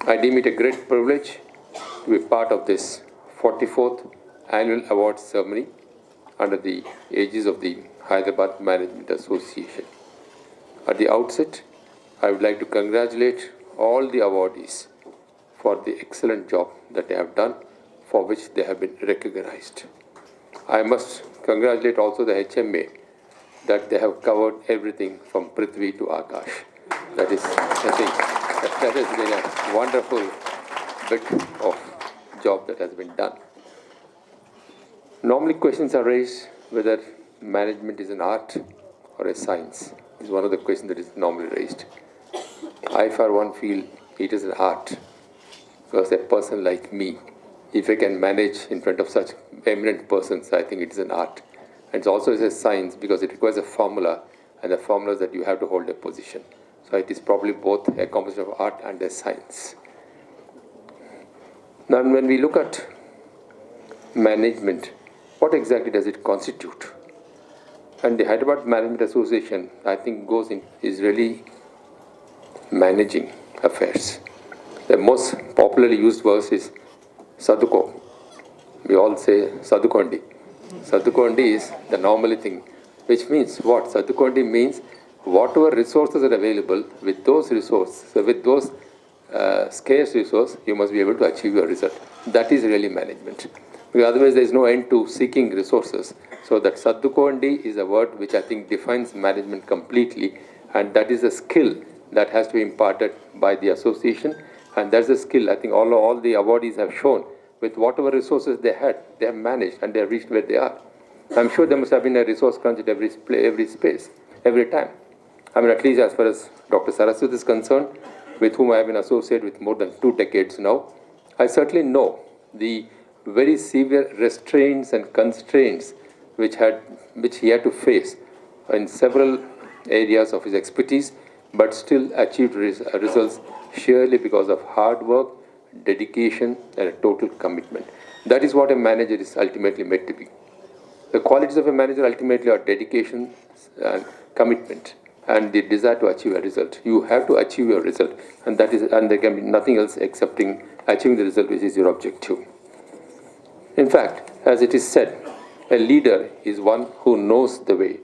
I deem it a great privilege to be part of this 44th annual awards ceremony under the aegis of the Hyderabad Management Association. At the outset, I would like to congratulate all the awardees for the excellent job that they have done, for which they have been recognized. I must congratulate also the HMA that they have covered everything from Prithvi to Akash. That is, I think, that has been a wonderful bit of job that has been done. Normally questions are raised whether management is an art or a science. This is one of the questions that is normally raised. I, for one, feel it is an art, because a person like me, if I can manage in front of such eminent persons, I think it is an art. And it's also a science, because it requires a formula, and the formula is that you have to hold a position. So it is probably both a combination of art and a science. Now, when we look at management, what exactly does it constitute? And the Hyderabad Management Association, I think, is really managing affairs. The most popularly used verse is Saduko. We all say Sadukondi. Sadukondi is the normally thing, which means what? Sadukondi means whatever resources are available, with those resources, with those scarce resources, you must be able to achieve your result. That is really management. Because otherwise there is no end to seeking resources. So that Sadukondi is a word which I think defines management completely, and that is a skill that has to be imparted by the association, and that's a skill I think all the awardees have shown. With whatever resources they had, they have managed and they have reached where they are. I'm sure there must have been a resource crunch at every space, every time. I mean, at least as far as Dr. Saraswat is concerned, with whom I have been associated with more than 2 decades now, I certainly know the very severe restraints and constraints which he had to face in several areas of his expertise, but still achieved results sheerly because of hard work, dedication, and a total commitment. That is what a manager is ultimately meant to be. The qualities of a manager ultimately are dedication and commitment and the desire to achieve a result. You have to achieve your result, and there can be nothing else excepting achieving the result, which is your objective. In fact, as it is said, a leader is one who knows the way,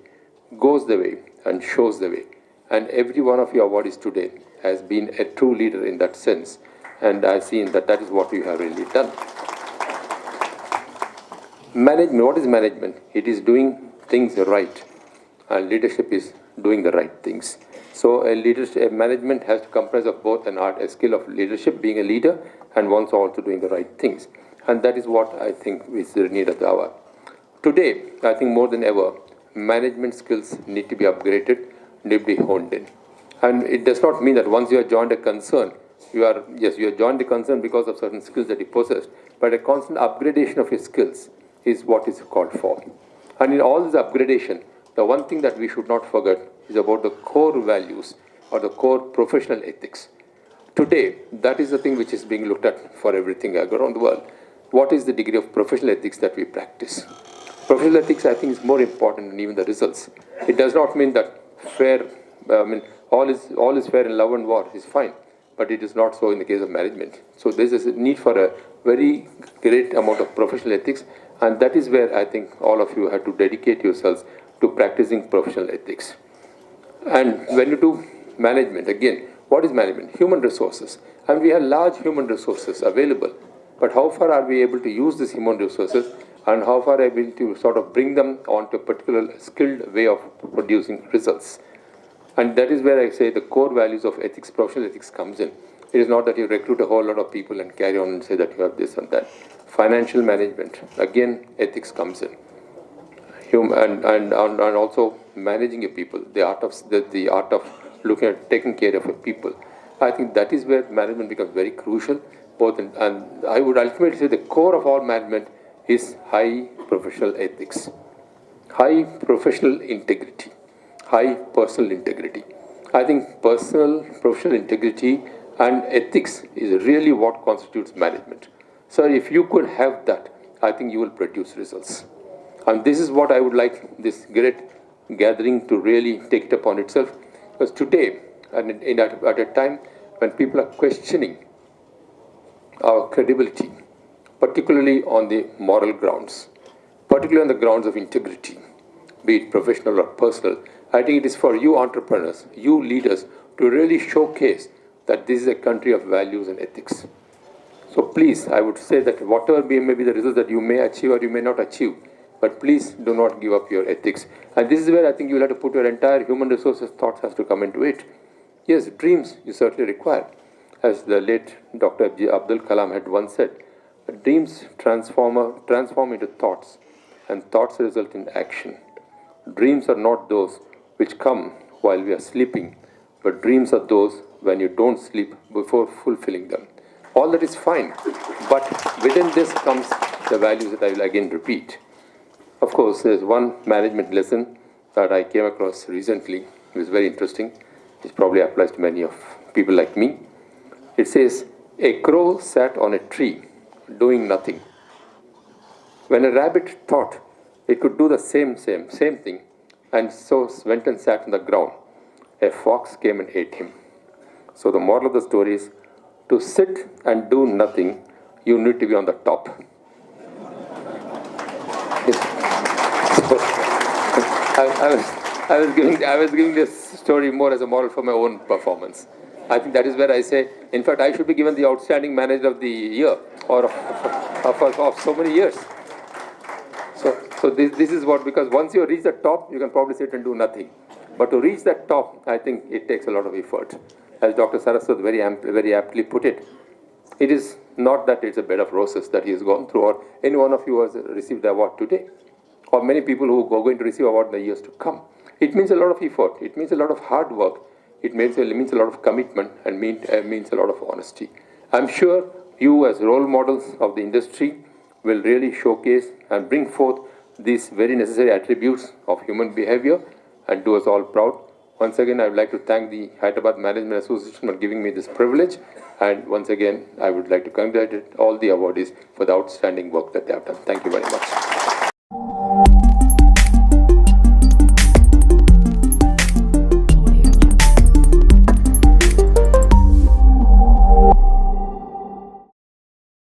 goes the way, and shows the way. And every one of your awardees today has been a true leader in that sense. And I've seen that is what you have really done. Management, what is management? It is doing things right. And leadership is doing the right things. So a management has to comprise of both an art, a skill of leadership, being a leader, and one's also doing the right things. And that is what I think is the need of the hour. Today, I think more than ever, management skills need to be upgraded, need to be honed in. And it does not mean that once you have joined a concern, you have joined the concern because of certain skills that you possess, but a constant upgradation of your skills is what is called for. And in all this upgradation, the one thing that we should not forget is about the core values or the core professional ethics. Today, that is the thing which is being looked at for everything around the world. What is the degree of professional ethics that we practice? Professional ethics, I think, is more important than even the results. It does not mean that all is fair in love and war is fine, but it is not so in the case of management. So there is a need for a very great amount of professional ethics, and that is where I think all of you have to dedicate yourselves to practicing professional ethics. And when you do management, again, what is management? Human resources. And we have large human resources available, but how far are we able to use these human resources, and how far are we able to sort of bring them onto a particular skilled way of producing results? And that is where I say the core values of ethics, professional ethics, comes in. It is not that you recruit a whole lot of people and carry on and say that you have this and that. Financial management, again, ethics comes in. And also managing your people, the art of looking at taking care of your people. I think that is where management becomes very crucial. And I would ultimately say the core of all management is high professional ethics, high professional integrity, high personal integrity. I think professional integrity and ethics is really what constitutes management. So if you could have that, I think you will produce results. And this is what I would like this great gathering to really take it upon itself. Because today, at a time when people are questioning our credibility, particularly on the moral grounds, particularly on the grounds of integrity, be it professional or personal. I think it is for you entrepreneurs, you leaders, to really showcase that this is a country of values and ethics. So please, I would say that whatever may be the results that you may achieve or you may not achieve, but please do not give up your ethics. And this is where I think you will have to put your entire human resources thoughts has to come into it. Yes, dreams you certainly require. As the late Dr. Abdul Kalam had once said, dreams transform into thoughts, and thoughts result in action. Dreams are not those which come while we are sleeping, but dreams are those when you don't sleep before fulfilling them. All that is fine, but within this comes the values that I will again repeat. Of course, there's one management lesson that I came across recently. It was very interesting. It probably applies to many of people like me. It says, a crow sat on a tree doing nothing. When a rabbit thought it could do the same thing, and so went and sat on the ground, a fox came and ate him. So the moral of the story is, to sit and do nothing, you need to be on the top. I was giving this story more as a model for my own performance. I think that is where I say, in fact, I should be given the outstanding manager of the year, or of so many years. So this is what, because once you reach the top, you can probably sit and do nothing. But to reach that top, I think it takes a lot of effort. As Dr. Saraswat very aptly put it, it is not that it's a bed of roses that he has gone through, or any one of you has received the award today, or many people who are going to receive award in the years to come. It means a lot of effort. It means a lot of hard work. It means a lot of commitment, and means a lot of honesty. I'm sure you, as role models of the industry, will really showcase and bring forth these very necessary attributes of human behavior and do us all proud. Once again, I would like to thank the Hyderabad Management Association for giving me this privilege. And once again, I would like to congratulate all the awardees for the outstanding work that they have done. Thank you very much.